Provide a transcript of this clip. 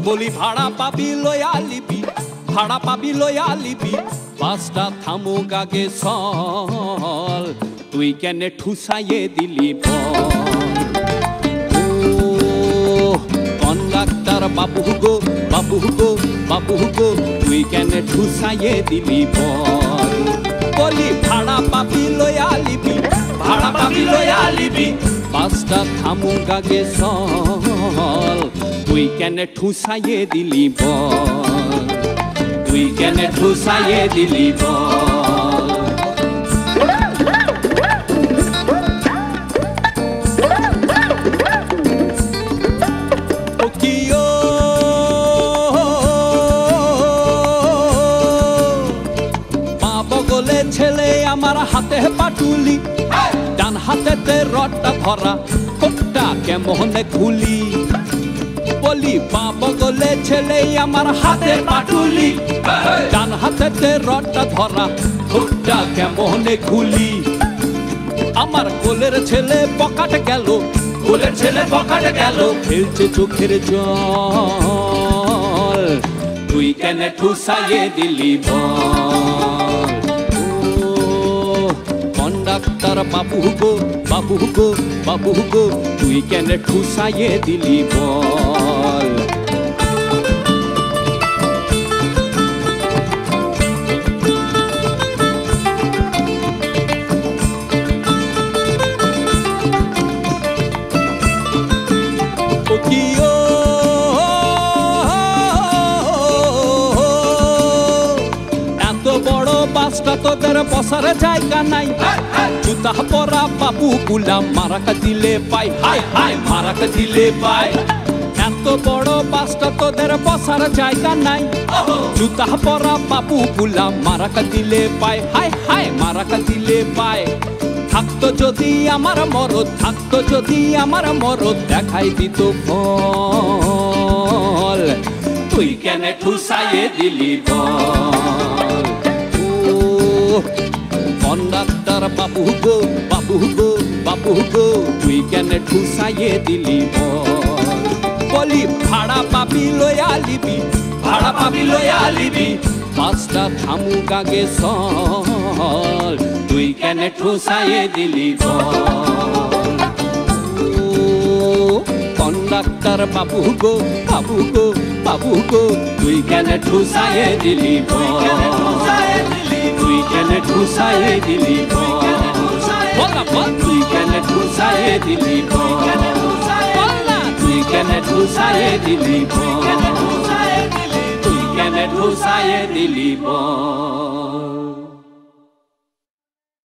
বলি ভাড়া পাবি লয়া লিবি, ভাড়া পাবি লয়া লিবি, বাসটা থামুক আগে চল, তুই কেনে ঠুসাইয়ে দিলি কন্ডাক্টর বাবু গো, বাবু গো, বাবু গো, তুই কেনে ঠুসাইয়ে দিলি বলি ভাড়া পাবি লয়া লিবি, ভাড়া পাবি লয়া লিবি, বাসটা থামুক আগে চল, তুই কেনে ঠুসাইয়ে দিলি তুই কেনে ঠুসাইয়ে দিলি ছেলে আমার হাতে পাটুলি, ডান হাতেতে রডটা ধরা, কোটটা কেমনে খুলি, বলি বাবা গলে ছেলে আমার হাতে পাটুলি, ডান হাতেতে রডটা ধরা, কোটটা কেমনে খুলি, আমার কোলের ছেলে পকেট গেল, কোলের ছেলে পকেট গেল, ফেলছে চোখের জল, তুই কেনে ঠুসাইয়ে দিলি কন্ডাক্টর বাবু গো, বাবু গো, বাবু গো, তুই কেনে ঠুসাইয়ে দিলি বল। বাসটা তোদের বসার জায়গা নাই, জুতা পরা বাবু গুলা মারাকা দিলে পাই, হাই হাই মারাকা দিলে পাই, এত বড় বাসটা তোদের বসার জায়গা নাই, জুতা পরা বাবু গুলা মারাকা দিলে পাই, হাই হাই মারাকা দিলে পাই, থাকতো যদি আমার মরদ, থাকতো যদি আমার মরদ, দেখাই দিত ফল, তুই কেনে ঠুসাইয়ে দিলি বল কন্ডাক্টর বাবু গো, বাবু গো, বাবু গো, তুই কেনে ঠুসাইয়ে দিলি বলি ভাড়া পাবি লয়া লিবি, ভাড়া পাবি লয়া লিবি, বাসটা থামুক আগে চল, তুই কেনে ঠুসাইয়ে দিলি কন্ডাক্টর বাবু গো, বাবু গো, বাবু গো, তুই কেনে ঠুসাইয়ে দিলি তুই কেনে ঠুসাইয়ে দিলি বলা বল, তুই কেনে ঠুসাইয়ে দিলি বলা, তুই কেনে ঠুসাইয়ে দিলি তুই কেনে ঠুসাইয়ে দিলি